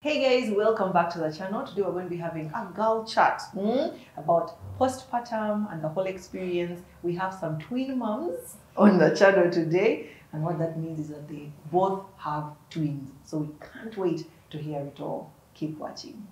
Hey guys, welcome back to the channel. Today we're going to be having a girl chat about postpartum and the whole experience. We have some twin moms on the channel today, and what that means is that they both have twins. So we can't wait to hear it all. Keep watching.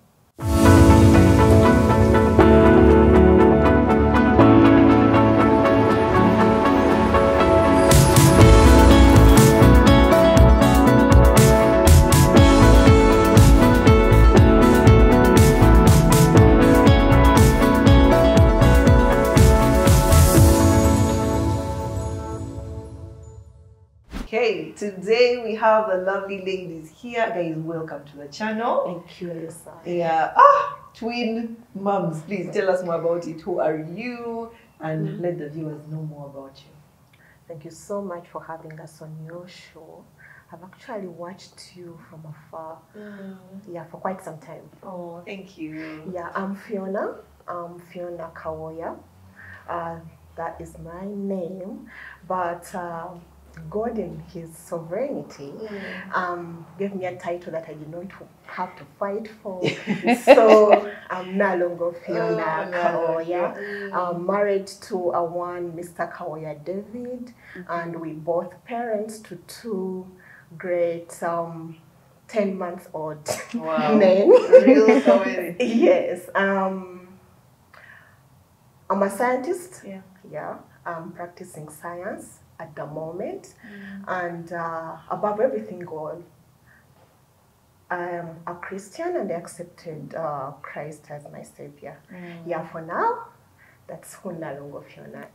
Okay, today we have the lovely ladies here. Guys, welcome to the channel. Thank you, Lisa. Yeah, twin moms. Please tell us more about it. Who are you? And let the viewers know more about you. Thank you so much for having us on your show. I've actually watched you from afar, for quite some time. Oh, thank you. Yeah, I'm Fiona. I'm Fiona Kawoya. That is my name, but God in His sovereignty gave me a title that I did not have to fight for. So I'm no longer Fiona Kawoya. I'm married to one Mr. Kawoya David, and we both parents to two great 10-month-old men. Real story. Yes. I'm a scientist. Yeah. I'm practicing science at the moment, and above everything, God, I am a Christian and I accepted Christ as my savior. Yeah, for now, that's Hunalongo Fiona.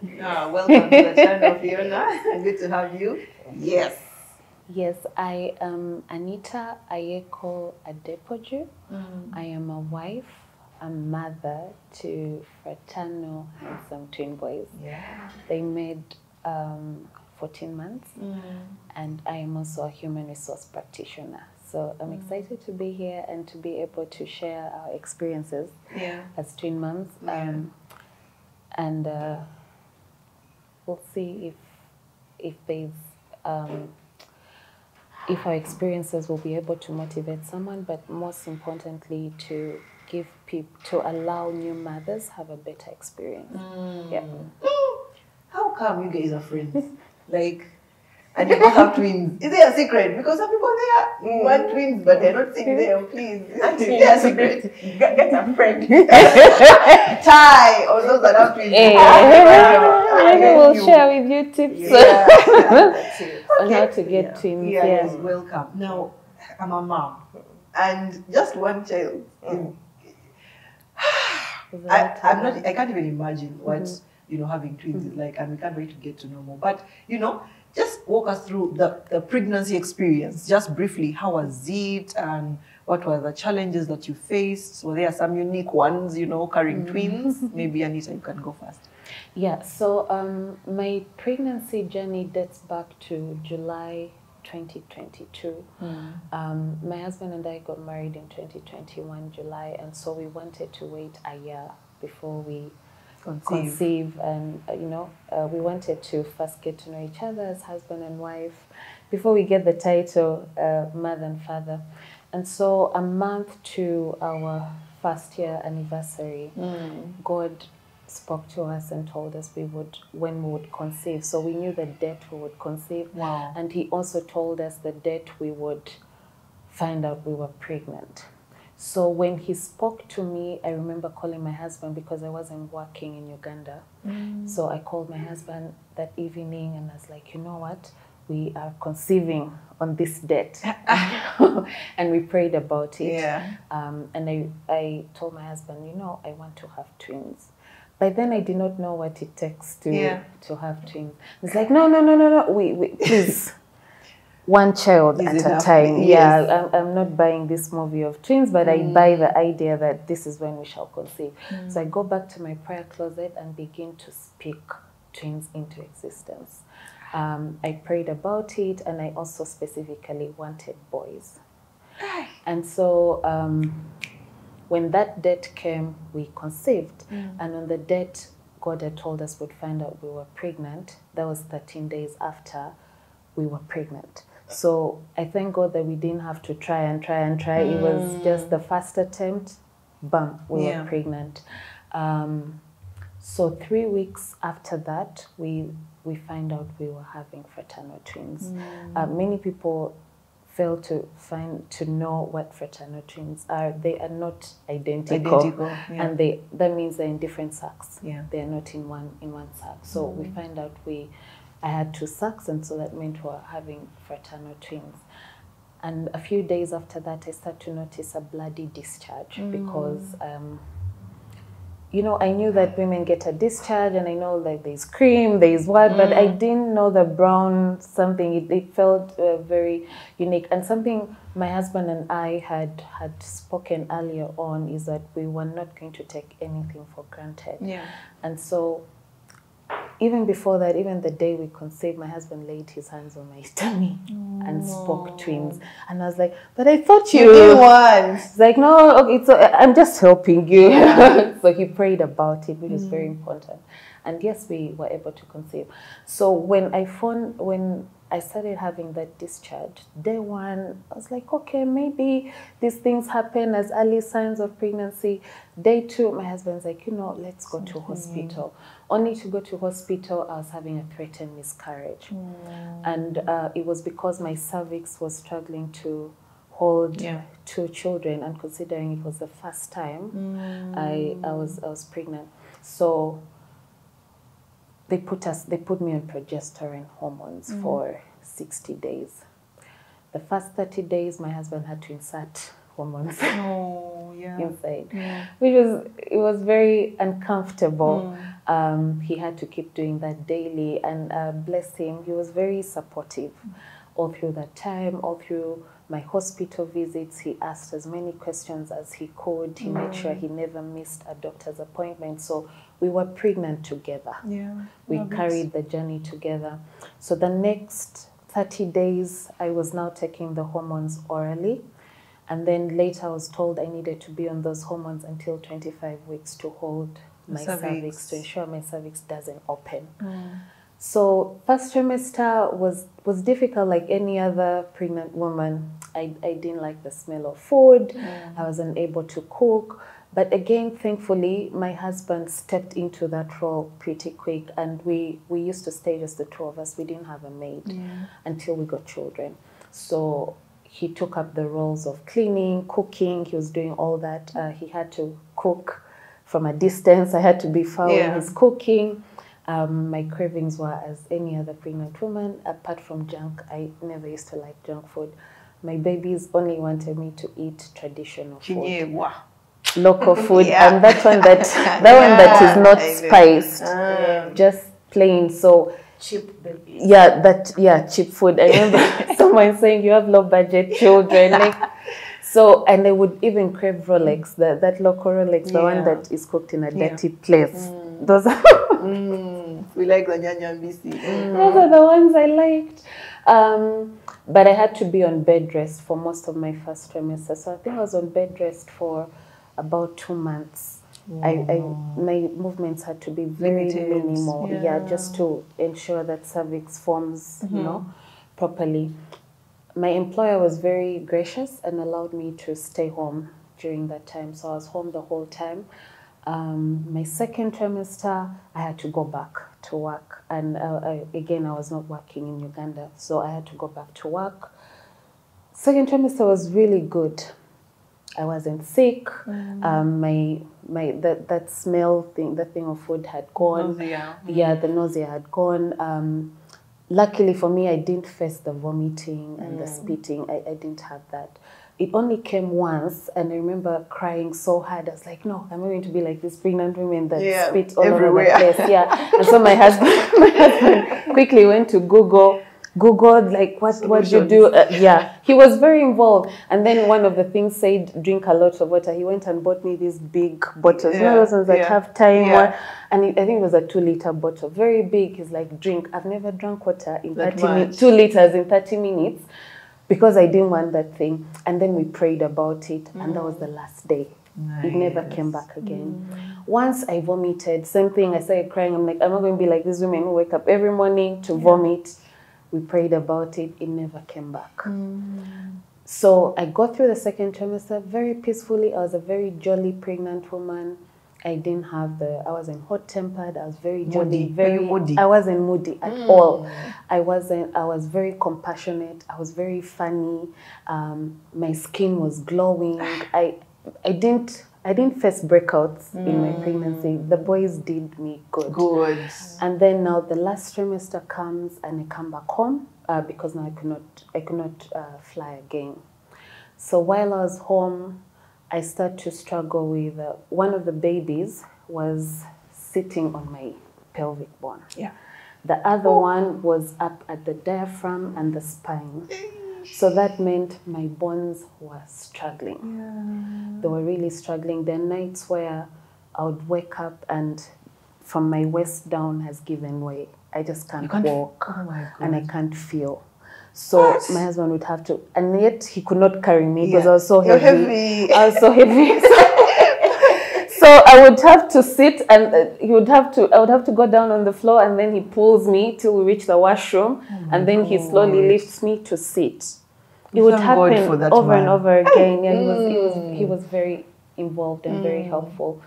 Welcome to the channel, Fiona. Good to have you. Yes. Yes, I am Anita Ayeko Adepoju. I am a wife, a mother to fraternal handsome twin boys. Yeah. They made 14 months, and I am also a human resource practitioner. So I'm excited to be here and to be able to share our experiences as twin moms. And we'll see if there's if our experiences will be able to motivate someone, but most importantly to give people, to allow new mothers have a better experience. Yeah. How come you guys are friends? Like, and you both have twins. Is there a secret? Because some people there want twins, but they're not saying there. Please, is there a secret? Get a friend. Ty, or those that have twins. Maybe we'll share with you tips on how to get twins. Yes, welcome. Now, I'm a mom, and just one child. I can't even imagine what having twins is like, and we can't wait to get to know more. But just walk us through the pregnancy experience, just briefly. How was it, and what were the challenges that you faced? Were there some unique ones, carrying twins? Maybe Anita, you can go first. Yeah. So my pregnancy journey dates back to July 2022. My husband and I got married in 2021 July, and so we wanted to wait a year before we conceive, and we wanted to first get to know each other as husband and wife before we get the title mother and father. And so a month to our first year anniversary, God spoke to us and told us when we would conceive. So we knew the date we would conceive. Wow. And He also told us the date we would find out we were pregnant. So when He spoke to me, I remember calling my husband because I wasn't working in Uganda. So I called my husband that evening and I was like, you know what? We are conceiving on this date. And we prayed about it. Yeah. And I told my husband, I want to have twins. By then I did not know what it takes to have twins. It's like, no, we please. One child at a time. Yes. Yeah, I'm not buying this movie of twins, but I buy the idea that this is when we shall conceive. So I go back to my prayer closet and begin to speak twins into existence. I prayed about it, and I also specifically wanted boys. And so when that date came, we conceived. And on the date God had told us we'd find out we were pregnant, that was 13 days after we were pregnant. So I thank God that we didn't have to try and try and try. It was just the first attempt, bam, we were pregnant. So 3 weeks after that, we find out we were having fraternal twins. Many people fail to know what fraternal twins are. They are not identical, and that means they're in different sacs. They are not in one sac. So we find out I had 2 sacs, and so that meant we were having fraternal twins. And a few days after that, I started to notice a bloody discharge because, you know, I knew that women get a discharge, and I know like there's cream, there's what, but I didn't know the brown something. It felt very unique. And something my husband and I had spoken earlier on is that we were not going to take anything for granted. And so even before that, even the day we conceived, my husband laid his hands on my tummy and spoke twins. And I was like, but I thought you did one. It's like, no, okay, I'm just helping you. So he prayed about it, which is very important. And yes, we were able to conceive. So when I started having that discharge, day 1, I was like, okay, maybe these things happen as early signs of pregnancy. Day 2, my husband's like, you know, let's go to hospital. Only to go to hospital, I was having a threatened miscarriage. And it was because my cervix was struggling to hold 2 children, and considering it was the first time I was pregnant. So they put me on progesterone hormones for 60 days. The first 30 days, my husband had to insert hormones inside, it was very uncomfortable. He had to keep doing that daily, and bless him, he was very supportive all through that time, all through my hospital visits. He asked as many questions as he could. He made sure he never missed a doctor's appointment. So we were pregnant together. We carried the journey together. So the next 30 days, I was now taking the hormones orally. And then later I was told I needed to be on those hormones until 25 weeks to hold my cervix, to ensure my cervix doesn't open. So first trimester was difficult, like any other pregnant woman. I didn't like the smell of food. I wasn't able to cook. But again, thankfully, my husband stepped into that role pretty quick, and we used to stay just the 2 of us. We didn't have a maid until we got children. So he took up the roles of cleaning, cooking. He was doing all that. He had to cook from a distance. I had to be following his cooking. My cravings were as any other pregnant woman. Apart from junk, I never used to like junk food. My babies only wanted me to eat traditional food, local food, and that one that is not spiced, just plain. So cheap babies. Cheap food. I remember someone saying you have low budget children, like. So, and they would even crave Rolex, that local Rolex, the one that is cooked in a dirty place. Those are we like the Nyanya BC. Those are the ones I liked. But I had to be on bed rest for most of my first trimester. So I think I was on bed rest for about 2 months. My movements had to be very minimal, just to ensure that cervix forms, you know, properly. My employer was very gracious and allowed me to stay home during that time. So I was home the whole time. My second trimester, I had to go back to work. And again, I was not working in Uganda, so I had to go back to work. Second trimester was really good. I wasn't sick. That smell thing, the thing of food had gone. The nausea had gone. Luckily for me, I didn't face the vomiting and the spitting. I didn't have that. It only came once, and I remember crying so hard. I was like, no, I'm not going to be like this pregnant women that spit all over the place. And so my husband quickly went to Googled like what you do. He was very involved. And then one of the things said, drink a lot of water. He went and bought me these big bottles. You know those ones that have time. And I think it was a 2-liter bottle, very big. He's like, drink. I've never drank water in 30 minutes, 2 liters in 30 minutes, because I didn't want that thing. And then we prayed about it, and that was the last day. It never came back again. Once I vomited, same thing. I started crying. I'm like, I'm not going to be like these women who wake up every morning to vomit. We prayed about it. It never came back. So I got through the second trimester very peacefully. I was a very jolly pregnant woman. I didn't have I wasn't hot-tempered. I was very jolly, very moody. I wasn't moody at all. I was very compassionate. I was very funny. My skin was glowing. I didn't face breakouts in my pregnancy. The boys did me good. And then now the last trimester comes and I come back home because now I could not fly again. So while I was home, I started to struggle with one of the babies was sitting on my pelvic bone. Yeah. The other one was up at the diaphragm and the spine. So that meant my bones were struggling. Yeah. They were really struggling. There are nights where I would wake up and from my waist down has given way. I just can't walk. Oh my God. And I can't feel. So my husband would have to, and yet he could not carry me because I was so heavy. I was so heavy. So I would have to sit, and I would have to go down on the floor, and then he pulls me till we reach the washroom, and then he slowly lifts me to sit. It would happen over and over again. Yeah, he was very involved and very helpful.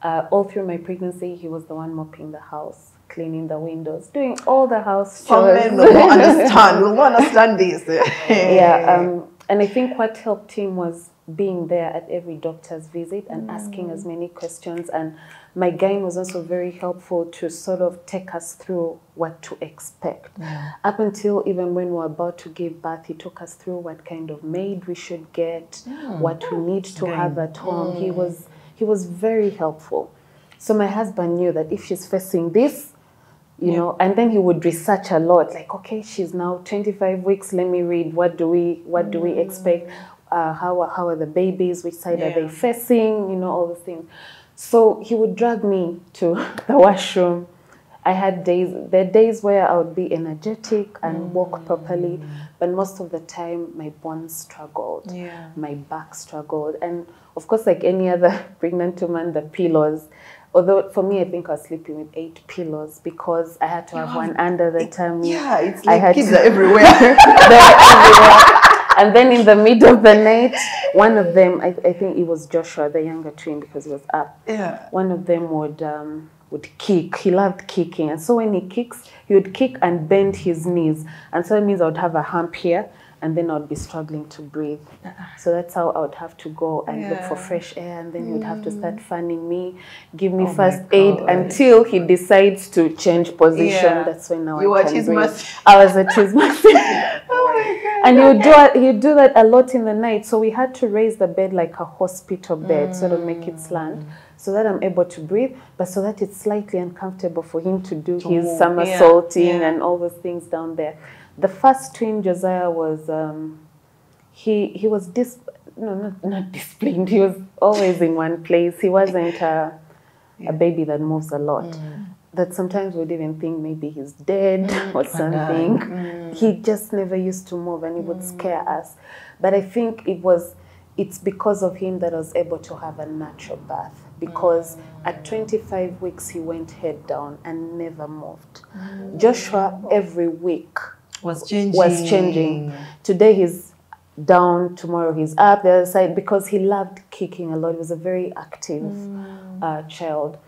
All through my pregnancy, he was the one mopping the house, cleaning the windows, doing all the house chores. Some men will understand this. Yeah, and I think what helped him was being there at every doctor's visit and asking as many questions. And my gynae was also very helpful to sort of take us through what to expect. Up until even when we were about to give birth, he took us through what kind of maid we should get, what we need to have at home. He was very helpful. So my husband knew that if she's facing this, you know, and then he would research a lot. Like, okay, she's now 25 weeks. Let me read. What do we expect? How are the babies? Which side are they facing? You know, all those things. So he would drag me to the washroom. I had days. There are days where I would be energetic and walk properly, but most of the time my bones struggled. My back struggled, and of course, like any other pregnant woman, the pillows. Although for me, I think I was sleeping with 8 pillows because I had to have one under the tummy. Yeah, it's like kids are everywhere. They're everywhere. And then in the middle of the night, one of them, I think it was Joshua, the younger twin, because he was up. Yeah. One of them would kick. He loved kicking. And so when he kicks, he would kick and bend his knees. And so it means I would have a hump here, and then I would be struggling to breathe. So that's how I would have to go and look for fresh air, and then he would have to start fanning me, give me first aid until he decides to change position. That's when now I can breathe. I was at his mercy. And he would do that a lot in the night. So we had to raise the bed like a hospital bed, sort of make it slant, so that I'm able to breathe, but so that it's slightly uncomfortable for him to do his somersaulting and all those things down there. The first twin, Josiah, was he was not disciplined. He was always in one place. He wasn't a baby that moves a lot. That sometimes we'd even think maybe he's dead or something. He just never used to move, and it would scare us. But I think it's because of him that I was able to have a natural birth. Because at 25 weeks, he went head down and never moved. Joshua, every week, was changing. Today he's down, tomorrow he's up the other side, because he loved kicking a lot. He was a very active child.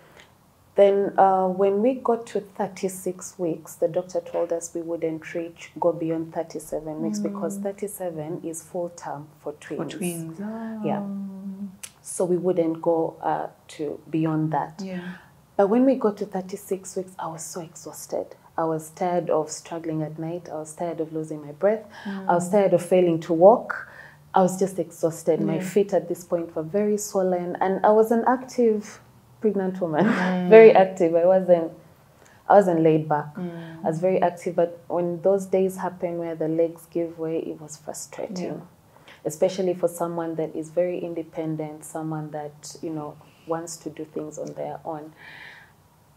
Then when we got to 36 weeks, the doctor told us we wouldn't go beyond 37 weeks because 37 is full term for twins. Yeah. So we wouldn't go to beyond that. But when we got to 36 weeks, I was so exhausted. I was tired of struggling at night. I was tired of losing my breath. I was tired of failing to walk. I was just exhausted. My feet at this point were very swollen. And I was an active pregnant woman, very active. I wasn't laid back. I was very active. But when those days happen where the legs give way, it was frustrating. Especially for someone that is very independent, someone that, you know, wants to do things on their own.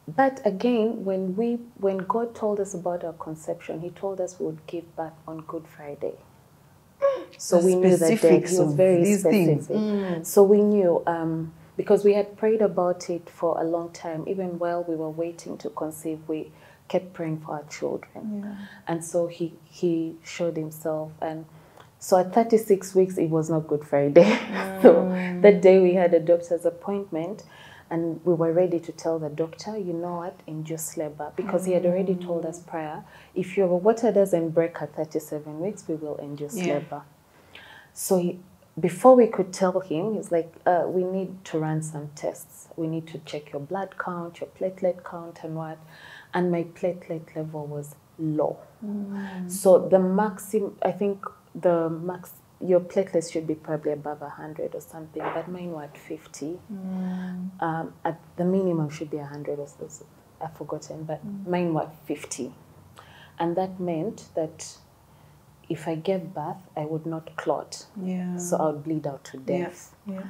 But again, when God told us about our conception, he told us we would give birth on Good Friday. So we knew that day. He was very specific. So we knew, because we had prayed about it for a long time, even while we were waiting to conceive, we kept praying for our children. Yeah. And so he showed himself. And so at 36 weeks, it was not Good Friday. So that day we had a doctor's appointment, and we were ready to tell the doctor, you know what, induce labor, because he had already told us prior, if your water doesn't break at 37 weeks, we will induce labor. So before we could tell him, he's like, we need to run some tests. We need to check your blood count, your platelet count, and what. And my platelet level was low. So the maximum, I think your platelets should be probably above 100 or something, but mine were at 50. At the minimum should be 100 or so. I've forgotten, but mine were 50. And that meant that if I gave birth, I would not clot. Yeah. So I would bleed out to death. Yeah.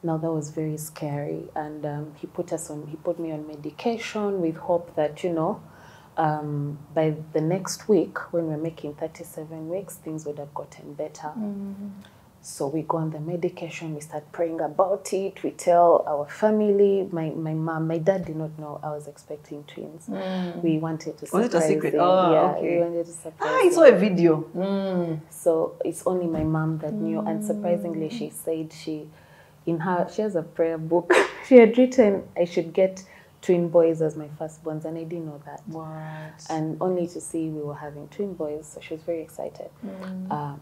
Now that was very scary, and he put me on medication with hope that, you know, by the next week, when we're making 37 weeks, things would have gotten better. So we go on the medication, we start praying about it, we tell our family, my mom, my dad did not know I was expecting twins. We wanted to surprise him. Was it a secret? Oh, yeah, okay. We wanted to surprise him. I saw a video. So it's only my mom that knew, and surprisingly she said she has a prayer book. She had written I should get twin boys as my firstborns, and I didn't know that. What? And only to see we were having twin boys, so she was very excited.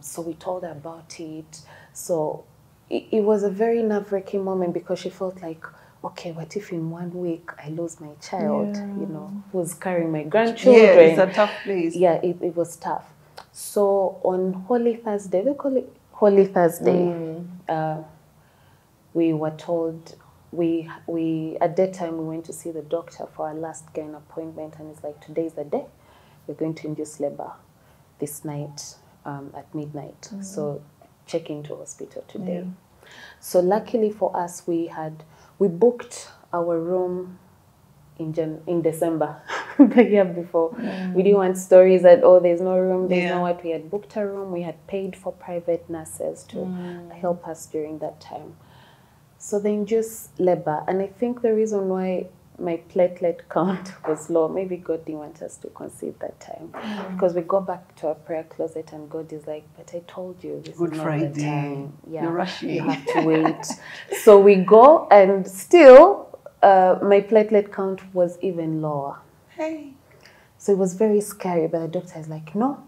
So we told her about it. So it was a very nerve-wracking moment, because she felt like, okay, what if in 1 week I lose my child, you know, who's carrying my grandchildren? Yeah, it's a tough place. Yeah, it was tough. So on Holy Thursday, we call it Holy Thursday, we were told, we at that time we went to see the doctor for our last gynae appointment, and it's like, today's the day, we're going to induce labor this night at midnight. So check into hospital today. So luckily for us, we booked our room in December, the year before. We didn't want stories that, oh, there's no room, there's no what. We had booked a room, we had paid for private nurses to help us during that time. So they induced labor, and I think the reason why my platelet count was low, maybe God didn't want us to conceive that time, because we go back to our prayer closet and God is like, but I told you this Good is not Friday. the time. Yeah, you're rushing. You have to wait. So we go, and still my platelet count was even lower. Hey. So it was very scary, but the doctor is like, no,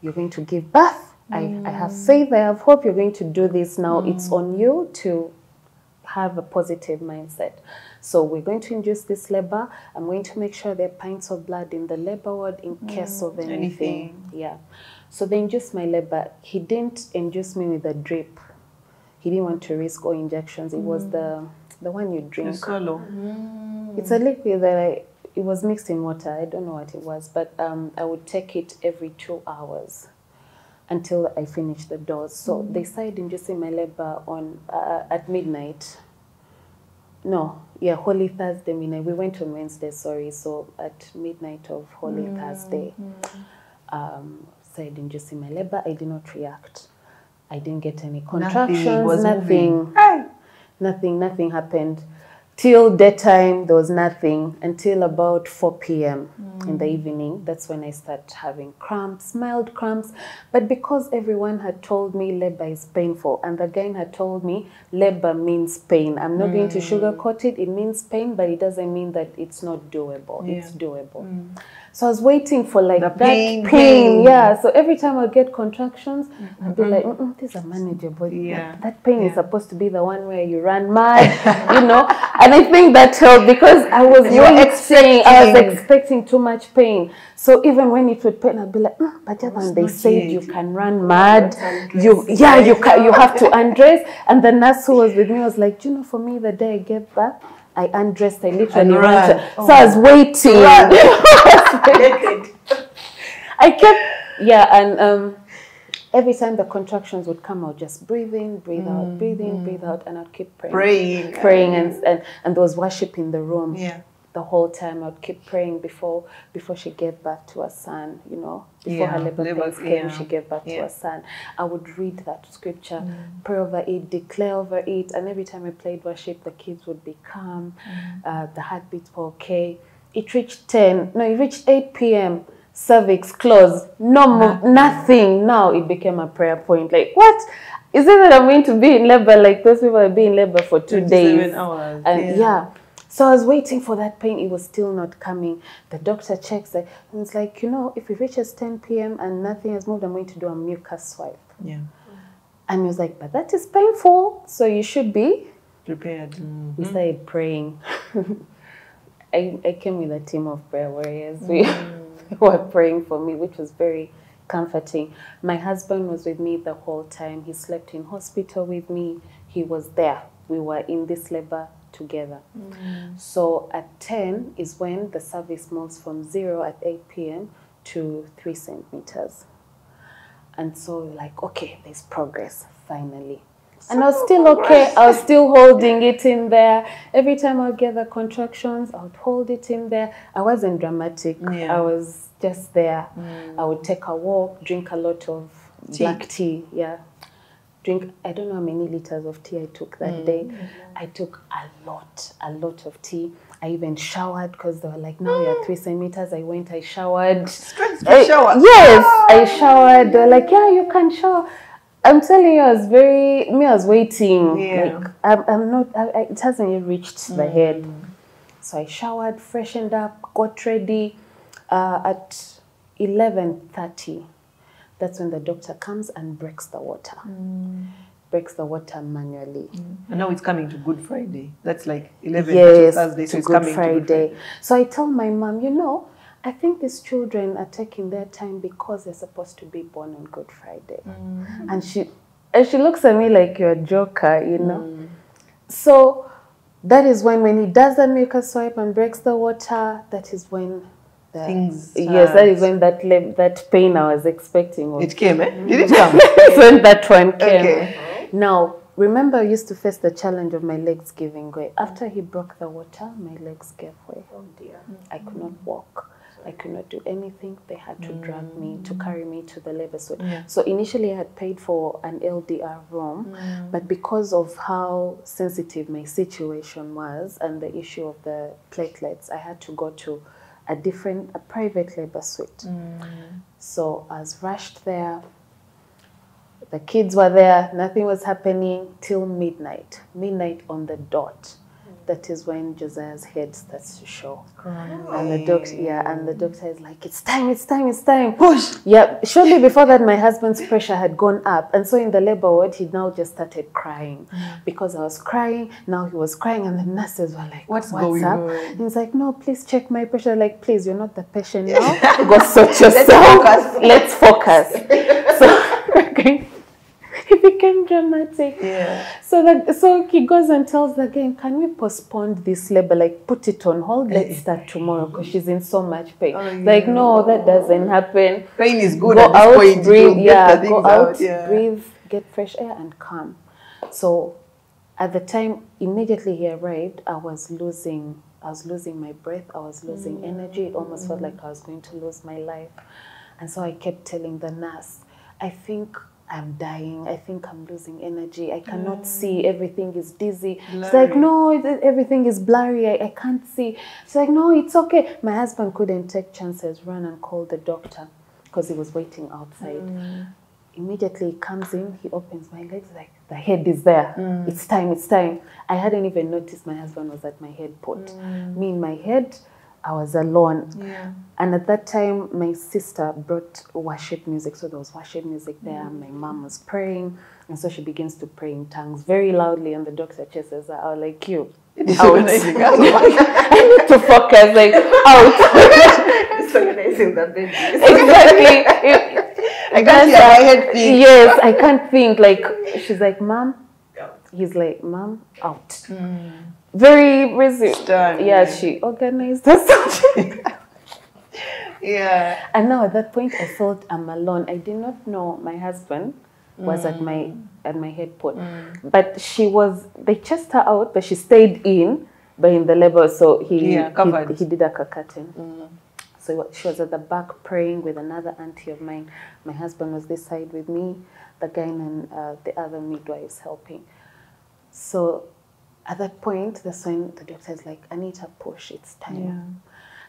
you're going to give birth. I have faith, I have hope, you're going to do this now. It's on you to have a positive mindset. So we're going to induce this labor. I'm going to make sure there are pints of blood in the labor ward in case of anything. Yeah. So they induced my labor. He didn't induce me with a drip. He didn't want to risk all injections. It was the one you drink. It's a liquid that it was mixed in water. I don't know what it was, but I would take it every 2 hours until I finished the dose. So they started inducing my labor on at midnight. No, yeah, Holy Thursday midnight. We went on Wednesday, sorry. So at midnight of Holy Thursday, started inducing my labor. I did not react. I didn't get any contractions. Nothing happened. Till daytime, there was nothing until about 4 p.m. in the evening. That's when I started having cramps, mild cramps. But because everyone had told me labor is painful, and the guy had told me labor means pain. I'm not going to sugarcoat it. It means pain, but it doesn't mean that it's not doable. Yeah. It's doable. So I was waiting for like that pain. Yeah. So every time I get contractions, I'd be like, these are manageable. Yeah. That pain is supposed to be the one where you run mad, you know. And I think that helped, because I was expecting too much pain. So even when it would pain, I'd be like, but when they said you can run mad, you have to undress. And the nurse who was with me was like, you know, for me, the day I gave birth, I undressed, I literally ran. So I was waiting. I kept, and every time the contractions would come, I would just breathe in, breathe out, breathe in, breathe out, and I'd keep praying, and there was worship in the room. Yeah. The whole time I would keep praying before she gave birth to a son, you know. Before her labor pains came, she gave birth to a son. I would read that scripture, pray over it, declare over it, and every time I played worship, the kids would be calm, the heartbeats were okay. It reached 10. No, it reached 8 p.m. Cervix closed. No, nothing. Now it became a prayer point. Like, what? Is it that I'm going to be in labor? Like, those people have been in labor for 2 days. 27 hours. And yeah. So I was waiting for that pain. It was still not coming. The doctor checks it. And it's like, you know, if it reaches 10 p.m. and nothing has moved, I'm going to do a mucus swipe. Yeah. And he was like, but that is painful. So you should be Prepared. We started praying. I came with a team of prayer warriors. We were praying for me, which was very comforting. My husband was with me the whole time. He slept in hospital with me. He was there. We were in this labor together. So at 10 is when the service moves from 0 at 8 p.m. to 3 centimeters. And so like, okay, there's progress, finally. And I was still okay. I was still holding it in there. Every time I would get the contractions, I would hold it in there. I wasn't dramatic. I was just there. I would take a walk, drink a lot of black tea. Yeah. Drink, I don't know how many liters of tea I took that day. I took a lot of tea. I even showered because they were like, now you're 3 centimeters. I went, I showered. Shower? Yes, I showered. They were like, yeah, you can shower. I'm telling you, I was waiting. Yeah. Like, I'm not, it hasn't yet reached the head. So I showered, freshened up, got ready. At 11:30, that's when the doctor comes and breaks the water. Breaks the water manually. And now it's coming to Good Friday. That's like 11 Thursday, so it's Good coming Friday. to Good Friday. So I tell my mom, you know, I think these children are taking their time because they're supposed to be born on Good Friday. And she looks at me like you're a joker, you know. So that is when he does the mucus swipe and breaks the water, that is when things start. Yes, that is when that pain I was expecting. It came, eh? Did it come? That's when that one came. Okay. Now, remember I used to face the challenge of my legs giving way. After he broke the water, my legs gave way. Oh dear. I could not walk. I could not do anything. They had to drag me, to carry me to the labor suite. So initially I had paid for an LDR room, but because of how sensitive my situation was and the issue of the platelets, I had to go to a private labor suite. So I was rushed there. The kids were there. Nothing was happening till midnight. Midnight on the dot. That is when Josiah's head starts to show. And the doctor is like, it's time. Push! Yeah, shortly before that, my husband's pressure had gone up. And so in the labor ward, he now just started crying. Because I was crying, now he was crying, and the nurses were like, what's going up? on? And he's like, no, please check my pressure. Like, please, you're not the patient now. Go sort yourself. Let's focus. So, he became dramatic. So he goes and tells the gang, can we postpone this labor? Like, put it on hold. Let's start tomorrow because she's in so much pain. Like, no, that doesn't happen. Pain is good Go at this out, point. breathe. Go out, out. breathe, get fresh air and calm. So at the time, immediately he arrived, I was losing my breath. I was losing energy. It almost felt like I was going to lose my life. And so I kept telling the nurse, I think I'm dying. I think I'm losing energy. I cannot see. Everything is dizzy. Blurry. She's like, no, everything is blurry. I can't see. She's like, no, it's okay. My husband couldn't take chances, run and call the doctor because he was waiting outside. Immediately he comes in, he opens my legs, like, the head is there. It's time. I hadn't even noticed my husband was at my head port. Me in my head, I was alone. And at that time, my sister brought worship music. So there was worship music there. My mom was praying. And so she begins to pray in tongues very loudly. And the doctor chases her out like, you, out. I need to focus, like, out. Disorganizing the baby. Exactly. I can't hear my head think. Yes, I can't think. Like, she's like, Mom. He's like, Mom, out. Very resilient. Yeah, she organized herself. And now at that point, I felt I'm alone. I did not know my husband was at my head port. But they chased her out, but she stayed in the labor. So he did a curtain. So she was at the back praying with another auntie of mine. My husband was this side with me, the guy and the other midwives helping. So at that point, that's when the doctor is like, Anita, push, it's time.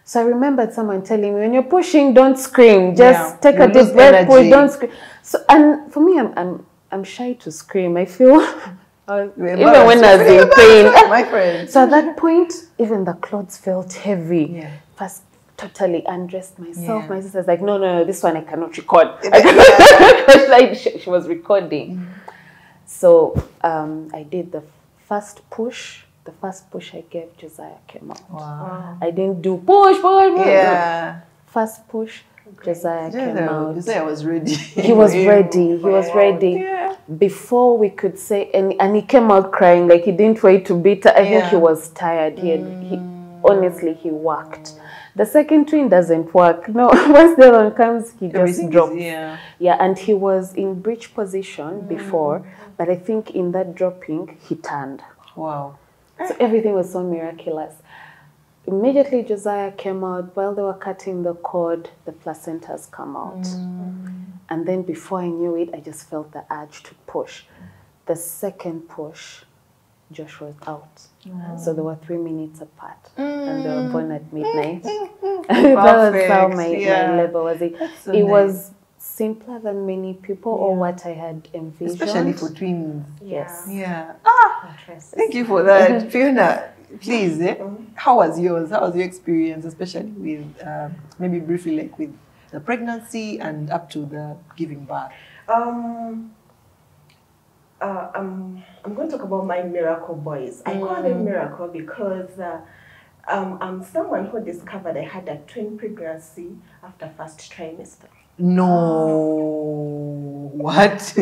So I remembered someone telling me, when you're pushing, don't scream. Just take You a deep lose breath, push, energy. don't scream. So, and for me, I'm shy to scream. I feel, even when I was in pain. My friend. So at that point, even the clothes felt heavy. Yeah. First, totally undressed myself. Yeah. My sister's like, no, this one I cannot record. Like she was recording. So I did the first push. The first push I gave, Josiah came out. Wow. I didn't do push. Yeah. First push, Josiah came out. Josiah was ready. He was ready. He was ready. Yeah. Before we could say, and he came out crying, like he didn't wait to beat her. I think he was tired. Honestly, he worked. The second twin doesn't work. No, once the one comes, he just drops. Yeah, and he was in breech position before, but I think in that dropping, he turned. Wow. So everything was so miraculous. Immediately, Josiah came out. While they were cutting the cord, the placentas come out. And then before I knew it, I just felt the urge to push. The second push, Josh was out. So they were 3 minutes apart. And they were born at midnight. That was how my labor was. It was simpler than many people or what I had envisioned. Especially for twins. Yes. Yeah. Thank you for that. Fiona, please, how was yours? How was your experience, especially with, maybe briefly, like with the pregnancy and up to the giving birth? I'm going to talk about my miracle boys. I call them miracle because I'm someone who discovered I had a twin pregnancy after first trimester. No. What?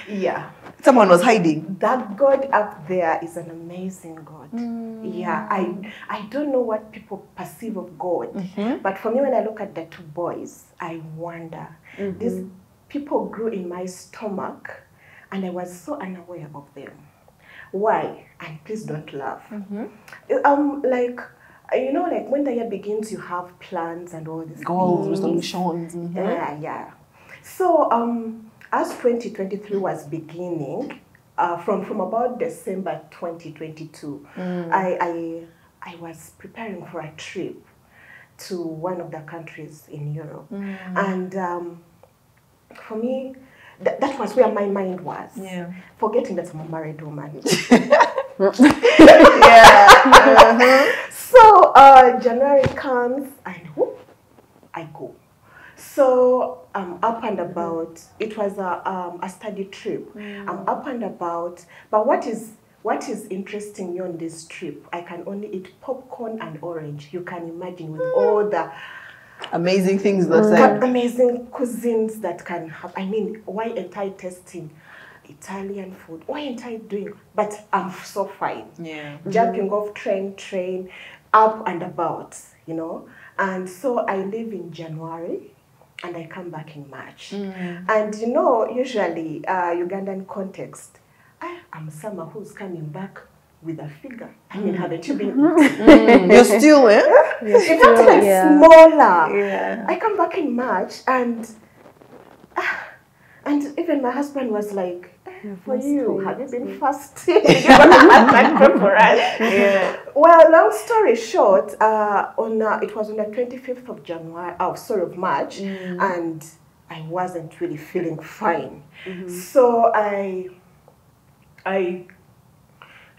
Yeah. Someone was hiding. That God up there is an amazing God. Yeah, I don't know what people perceive of God, but for me, when I look at the two boys, I wonder. These people grew in my stomach, and I was so unaware of them. Why? And please don't laugh. Like, you know, like when the year begins, you have plans and all these goals, things. resolutions. Yeah. So, as 2023 was beginning, from about December 2022, I was preparing for a trip to one of the countries in Europe. And for me, that was where my mind was. Yeah. Forgetting that I'm a married woman. So January comes and whoop, I go. So I'm up and about. It was a study trip. I'm up and about. But what is interesting on this trip? I can only eat popcorn and orange. You can imagine with all the amazing things that amazing cuisines that can have. I mean, why ain't I tasting Italian food? Why ain't I doing? But I'm so fine. Yeah. Jumping off train, up and about, you know. And so I leave in January and I come back in March. And you know, usually Ugandan context, I'm someone who's coming back with a figure. I mean, haven't you been You're still, in fact, like smaller. Yeah. I come back in March and even my husband was like, for you, have you been fasting? You're going to have that for us. Yeah. Well, long story short, it was on the 25th of January, of March, and I wasn't really feeling fine. So I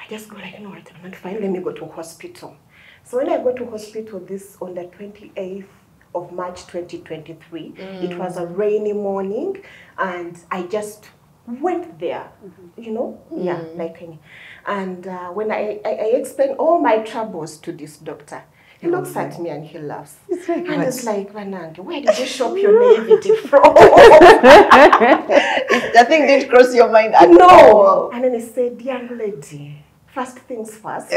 just go like, you know what, I'm not fine, let me go to hospital. So when I go to hospital on the 28th of March 2023, it was a rainy morning, and I just went there, you know, and when I explained all my troubles to this doctor, he looks at me and he laughs. It's like, and it's like, Vanange, where did you shop your naivety from? That thing didn't cross your mind at all. No. And then he said, young lady, first things first,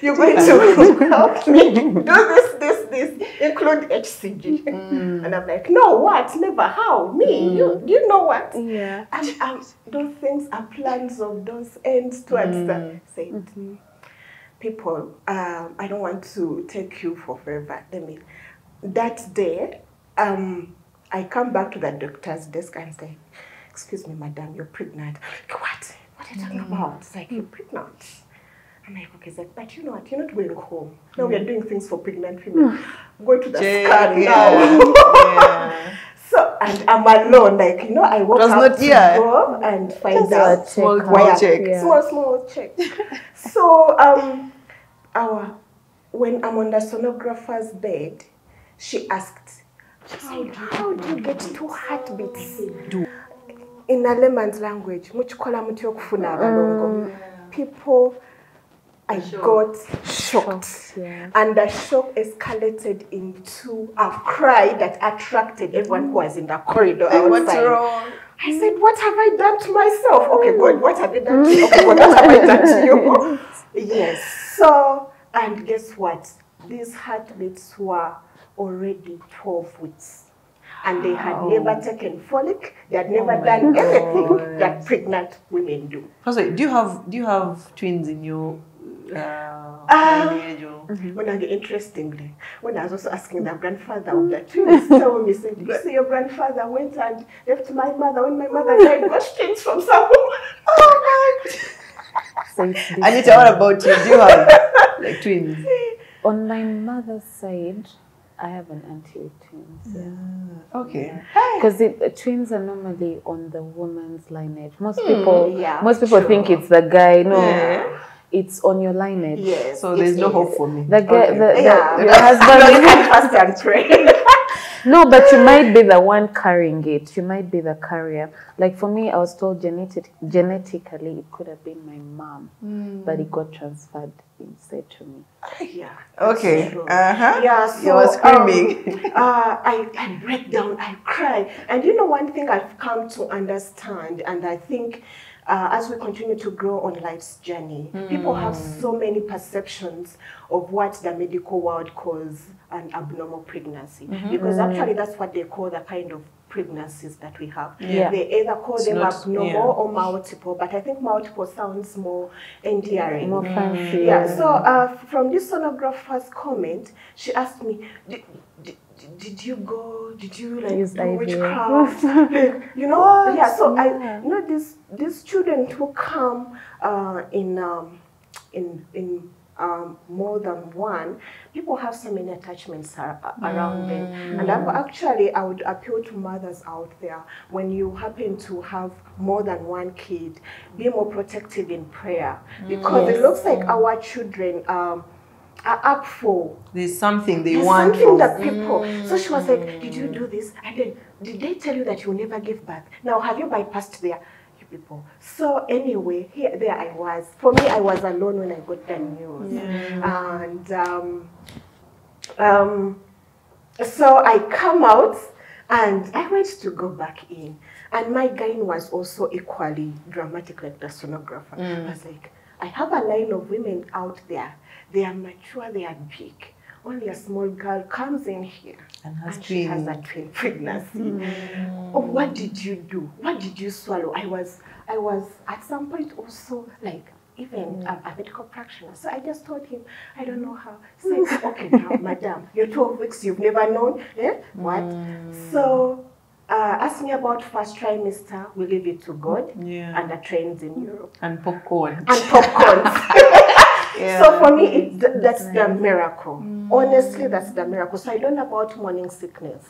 you're going to help me do this, include HCG. And I'm like, no, what? Never, how? Me? You know what? Yeah. And those things are plans of those ends towards the said. People, I don't want to take you for forever. That day, I come back to the doctor's desk and say, excuse me, madam, you're pregnant. What? What are you talking about? It's like, you're pregnant. I'm like, okay, it's like, but you know what? You're not going home. Now we are doing things for pregnant women. Go to the scan now. So, and I'm alone. Like, you know, I walk up to go and find out. Small check. Small check. So, when I'm on the sonographer's bed, she asked, how do you get 2 heartbeats? In a layman's language, people, I got shocked. And the shock escalated into a cry that attracted everyone who was in the corridor outside. What's wrong? I said, what have I done to myself? Okay, God, what have I done to you? Okay, God, what have I done to you? Yes. So, and guess what? These heartbeats were already 12 weeks. And they had never taken folic. They had never done anything that pregnant women do. So, do you have twins in your lineage? Interestingly, when I was also asking the grandfather of the twins, told me, said, you see, your grandfather went and left my mother. When my mother died, got twins from someone. Oh my! Anita, what about you? Do you have like twins? On my mother's side, I have an auntie with twins. Yeah. Okay. Because twins are normally on the woman's lineage. Most people think it's the guy. No, it's on your lineage. Yes. So there's no hope for me. The guy, your husband, you can't fast and pray. No, but you might be the one carrying it. You might be the carrier. Like for me, I was told genetically it could have been my mom, but it got transferred instead to me. Yeah. Okay. Yeah. So you were screaming. I break down. I cry. And you know, one thing I've come to understand, and I think as we continue to grow on life's journey, people have so many perceptions of what the medical world calls an abnormal pregnancy. Because actually that's what they call the kind of pregnancies that we have. They either call them abnormal or multiple, but I think multiple sounds more endearing. More fancy. Yeah, so from this sonographer's comment, she asked me, did you like use do witchcraft? You know? What? Yeah, so I you know these children who come in more than one, people have so many attachments around them. And I would appeal to mothers out there, when you happen to have more than one kid, be more protective in prayer. Because it looks like our children are up for. There's something they want. Something that people. So she was like, did you do this? And then, did they tell you that you will never give birth? Now, have you bypassed you people? So anyway, there I was. For me, I was alone when I got the news. And so I come out and I went to go back in. And my gain was also equally dramatic like the sonographer. I was like, I have a line of women out there. They are mature, they are big. Only a small girl comes in here and she has a twin pregnancy. Oh, what did you do? What did you swallow? I was at some point also like even a medical practitioner. So I just told him, I don't know how. He said, okay, now, madam, you're 12 weeks, you've never known. What? So ask me about first trimester, we leave it to God and the trains in Europe. And popcorn. And popcorn. So for me, that's the miracle. Honestly, that's the miracle. So I don't know about morning sickness.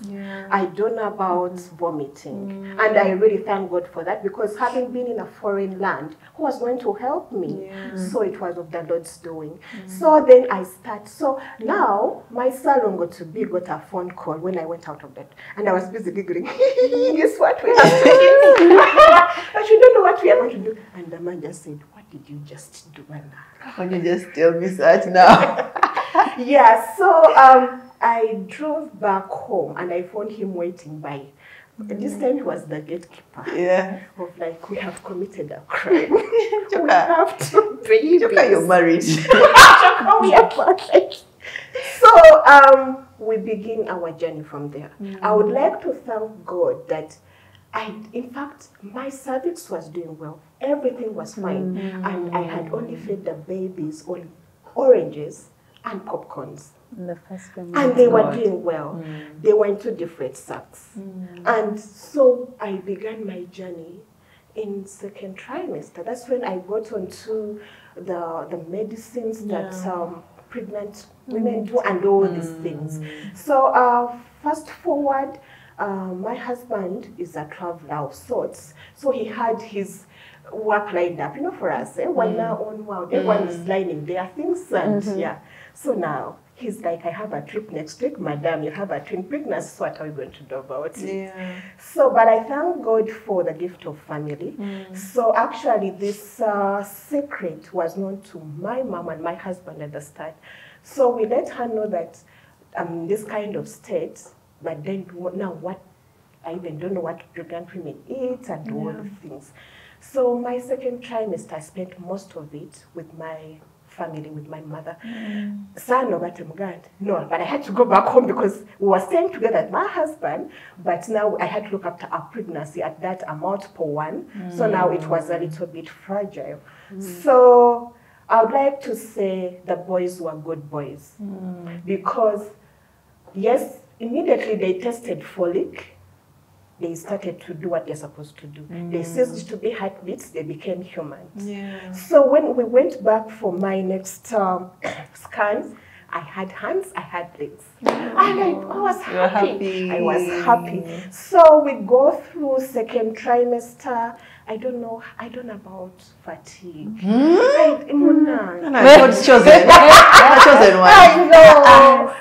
I don't know about vomiting. And I really thank God for that, because having been in a foreign land, who was going to help me? So it was of the Lord's doing. So then I start. So now my salon got a phone call when I went out of bed. And I was busy giggling. Guess what we have to do? But you don't know what we are going to do. And the man just said, what did you just do, Anna? Can you just tell me that now? So I drove back home and I found him waiting by. This time he was the gatekeeper. Of like, we have committed a crime. We have to pay. You're married. We are married. So we begin our journey from there. I would like to thank God that in fact, my cervix was doing well. Everything was fine. And I had only fed the babies on oranges and popcorns. And they were doing well. They were in 2 different sacks. And so I began my journey in second trimester, that's when I got onto the medicines that pregnant women do and all these things. So fast forward, my husband is a traveler of sorts, so he had his work lined up, for us. We're now on wow, everyone is lining their things, and so now he's like, I have a trip next week, madam, you have a twin pregnancy, so what are we going to do about it? So, but I thank God for the gift of family. So actually this secret was known to my mom and my husband at the start. So we let her know that I'm in this kind of state, but then now what, I even don't know what pregnant women eat and all the things. So my second trimester, I spent most of it with my family, with my mother. No, but I had to go back home because we were staying together with my husband, but now I had to look after our pregnancy at that amount per one. So now it was a little bit fragile. So I would like to say the boys were good boys because, yes, immediately they tested folic. They started to do what they're supposed to do. They ceased to be heartbeats, they became humans. So when we went back for my next scans, I had hands, I had legs. And I was happy. I was happy. So we go through second trimester. I don't know about fatigue. God's chosen. Chosen one.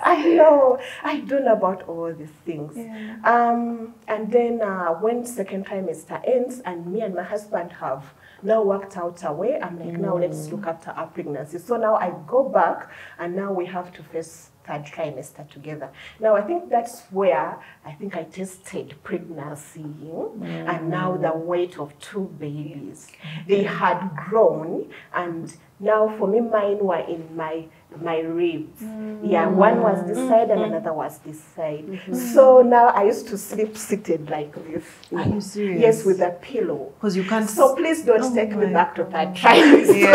I know. I don't know about all these things. And then when second trimester ends and me and my husband have now worked out a way, I'm like, now let's look after our pregnancy. So now I go back and now we have to face third trimester together. Now I think that's where I think I tested pregnancy and now the weight of two babies. They had grown and now for me mine were in my ribs. One was this side and another was this side. So now I used to sleep seated like this. Are you serious? Yes, with a pillow. Because you can't. So please don't take me back to third trimester.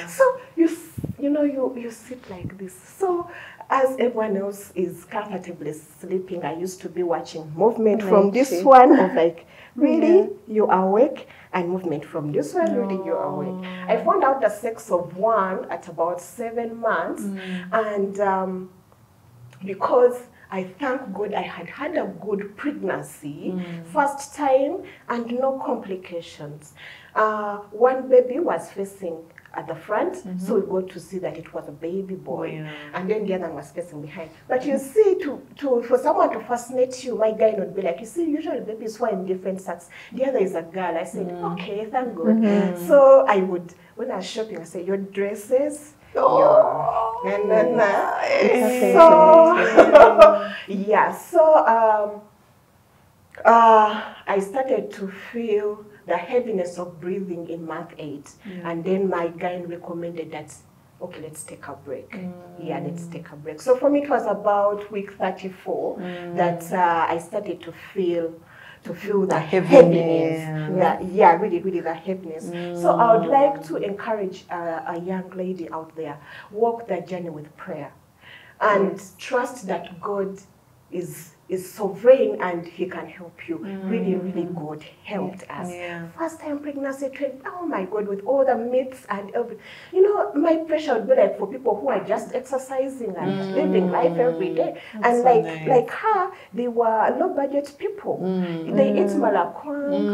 So you sit like this. So as everyone else is comfortably sleeping, I used to be watching movement from this one of like, really, you are awake? And movement from this one, really, you're awake. I found out the sex of one at about 7 months. And because I thank God I had had a good pregnancy, first time, and no complications. One baby was facing at the front, so we got to see that it was a baby boy, and then the other one was facing behind. But you see, for someone to fascinate you, my guy would be like, you see, usually babies who are in different sets, the other is a girl. I said, okay, thank God. So I would, when I was shopping, I said, your dresses, and then I started to feel the heaviness of breathing in month 8. And then my guy recommended that, okay, let's take a break. Let's take a break. So for me, it was about week 34 that I started to feel the heaviness. Really the heaviness. So I would like to encourage a young lady out there, walk the journey with prayer and trust that God is sovereign and he can help you. Really, God helped us. First time pregnancy, oh my God, with all the myths and everything. My pressure would be like for people who are just exercising and living life every day. And like her, they were low budget people. They eat malakwan,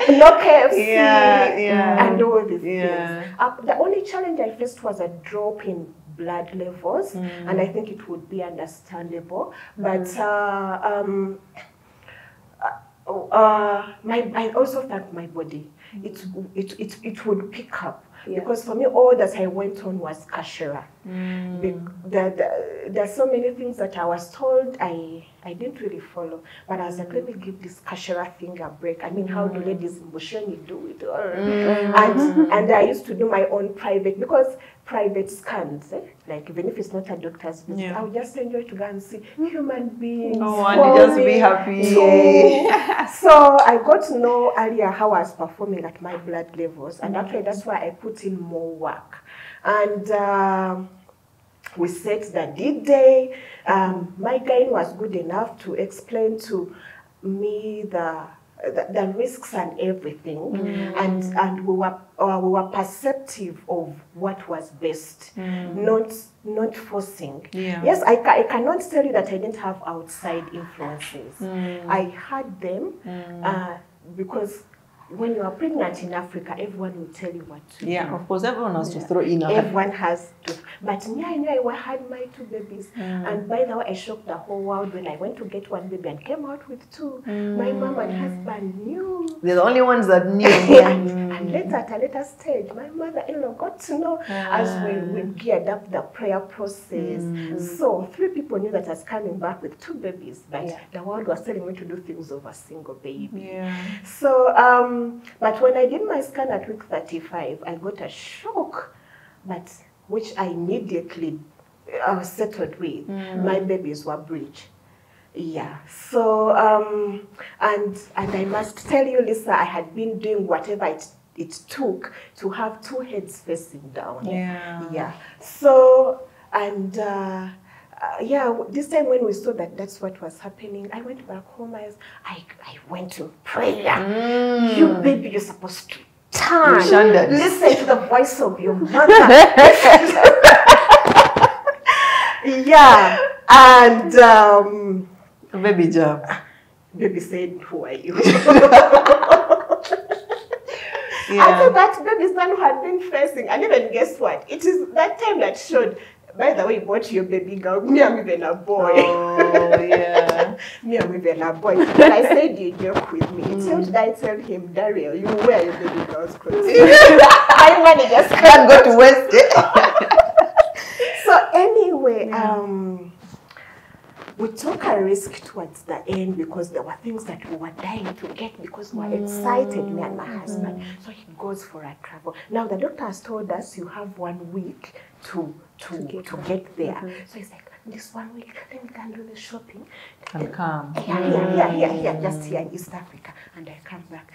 no KFC, and all these things. The only challenge I faced was a drop in blood levels, and I think it would be understandable. But I also thank my body. It would pick up. Because for me, all that I went on was kashira. There's so many things that I was told I didn't really follow. But I was like, let me give this kashira thing a break. I mean, how do ladies in Busheni do it? And I used to do my own private scans, like even if it's not a doctor's visit, I would just enjoy to go and see human beings. And just be happy. So I got to know earlier how I was performing at my blood levels, and actually that's why I put in more work. And we set the D-Day. My guy was good enough to explain to me the the risks and everything, and we were perceptive of what was best, not forcing. Yes, I cannot tell you that I didn't have outside influences. I had them because when you are pregnant in Africa, everyone will tell you what to do. Yeah, of course, everyone has to throw in. Everyone has to. But me, I knew I had my 2 babies. And by the way, I shocked the whole world when I went to get 1 baby and came out with 2. My mom and husband knew. They're the only ones that knew. And later, at a later stage, my mother-in-law got to know as we geared up the prayer process. So 3 people knew that I was coming back with 2 babies, but the world was telling me to do things over a single baby. So, but when I did my scan at week 35, I got a shock, but which I immediately settled with. My babies were breech. Yeah. So, and I must tell you, Lisa, I had been doing whatever it took to have 2 heads facing down. Yeah. So, and yeah, this time when we saw that that's what was happening, I went back home. I went to prayer. You baby, you're supposed to turn. Listen to the voice of your mother. Yeah, and baby jump. Baby said, "Who are you?" After that, baby's son who had been facing, and even guess what? It is that time that showed. By the way, what your baby girl? Me, I'm even a boy. Oh, yeah. Me, I'm even a boy. When I said you joke with me, it seemed I tell him, Daryl, you wear your baby girl's clothes. I want to just can't go to West. So anyway, we took a risk towards the end because there were things that we were dying to get because we were excited, me and my husband. So he goes for a travel. Now the doctor has told us you have 1 week to get there. So he's like, this 1 week, let me go and do the shopping. And come. Yeah, just here in East Africa. And I come back.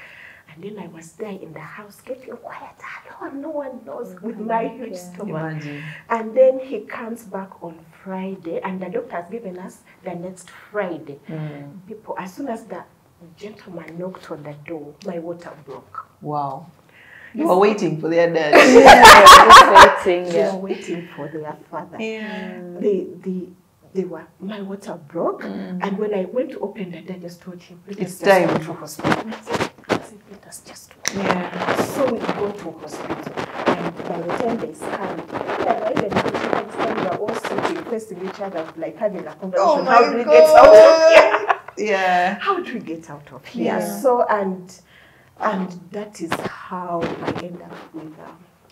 And then I was there in the house getting quiet alone. No one knows with my huge stomach. Imagine. And then he comes back on Friday, and the doctor has given us the next Friday. People, as soon as the gentleman knocked on the door, my water broke. Wow. You were waiting for their dad. They were waiting for their father. They were, my water broke, and when I went to open the door, I just told him, it's time to hospital. Let us just go. So we go to hospital, and by the time they scanned, we were all sitting facing each other, like having a conversation. How do we get out of here? How do we get out of here? So and that is how I end up with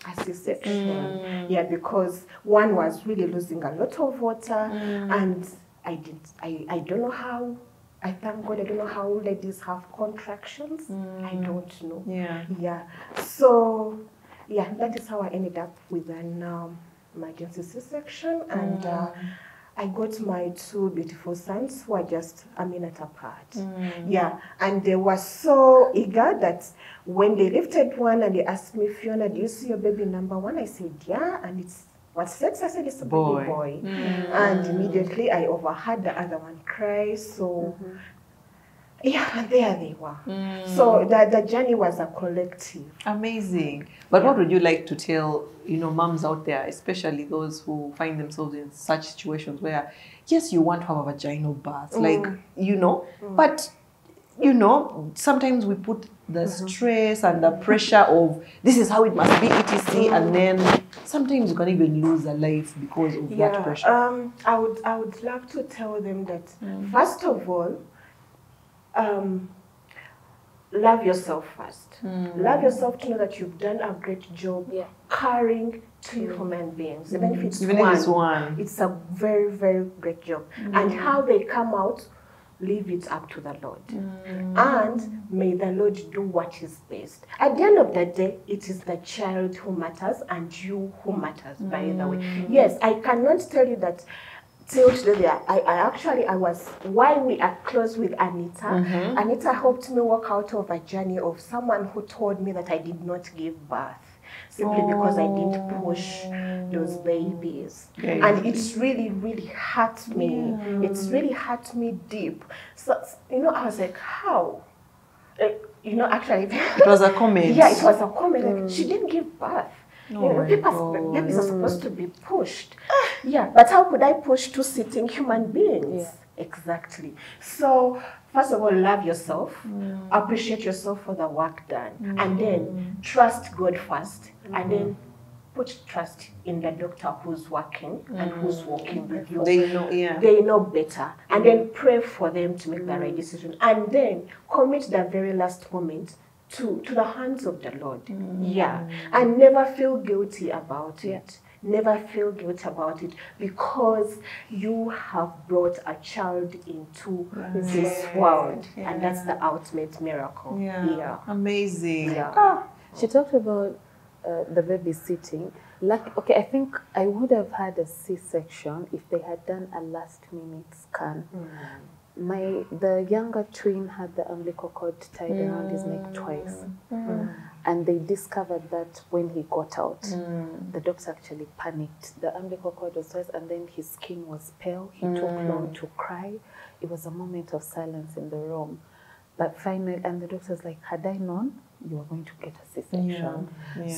a C-section. Because one was really losing a lot of water, and I don't know how. I thank God I don't know how ladies have contractions. I don't know. So that is how I ended up with an emergency C-section, and I got my 2 beautiful sons who are just a minute apart. And they were so eager that when they lifted one and they asked me, Fiona, do you see your baby number 1? I said, yeah, and it's what sex? I said, it's a baby boy. And immediately I overheard the other one cry. So there they were. So the journey was a collective. Amazing. But what would you like to tell, moms out there, especially those who find themselves in such situations where, yes, you want to have a vaginal birth, but, sometimes we put the stress and the pressure of this is how it must be, etc. And then sometimes you can even lose a life because of that pressure. I would love to tell them that, first of all, love yourself first. Love yourself to know that you've done a great job caring 2 human beings. Even if it's one, it's a very, very great job. And how they come out, leave it up to the Lord. And may the Lord do what is best. At the end of the day, it is the child who matters and you who matters, by the way. Yes, I cannot tell you that till today, I was, while we are close with Anita, Anita helped me walk out of a journey of someone who told me that I did not give birth. Simply because I didn't push those babies. And it's really, really hurt me. It's really hurt me deep. So, I was like, how? You know, actually, It was a comment. Yeah, it was a comment. Like, she didn't give birth. Oh You know, my babies are supposed to be pushed. Yeah, but how could I push two sitting human beings? Yeah. Exactly. So, first of all, love yourself, appreciate yourself for the work done, and then trust God first, and then put trust in the doctor who's working and who's working with you. They know, yeah. They know better. And then pray for them to make the right decision. And then commit the very last moment to the hands of the Lord. Yeah. And never feel guilty about it. Never feel guilty about it, because you have brought a child into this world. And that's the ultimate miracle. Yeah. Amazing. Yeah. She talked about the baby sitting. Okay, I think I would have had a C-section if they had done a last-minute scan. The younger twin had the umbilical cord tied around his neck twice. And they discovered that when he got out, the doctor actually panicked. The umbilical cord was twice, and then his skin was pale. He took long to cry. It was a moment of silence in the room. But finally, and the doctor's like, had I known, you were going to get a C-section.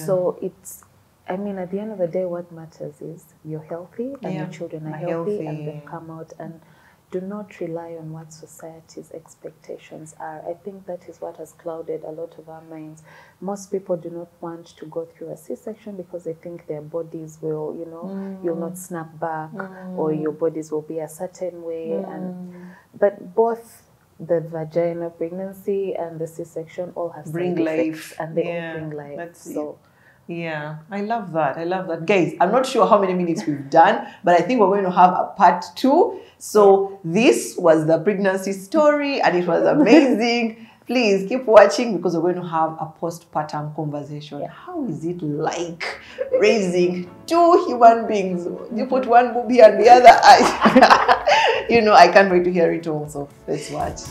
So it's, I mean, at the end of the day, what matters is you're healthy and your children are healthy and they've come out. And do not rely on what society's expectations are. I think that is what has clouded a lot of our minds. Most people do not want to go through a C-section because they think their bodies will, you know, you'll not snap back or your bodies will be a certain way. But both the vaginal pregnancy and the C-section all have Bring side life. effects, and they all bring life. That's so. Yeah, I love that. I love that. Guys, I'm not sure how many minutes we've done, but I think we're going to have a part 2. So this was the pregnancy story and it was amazing. Please keep watching because we're going to have a postpartum conversation. How is it like raising 2 human beings? You put one boob here and the other eye. You know, I can't wait to hear it also. Let's watch.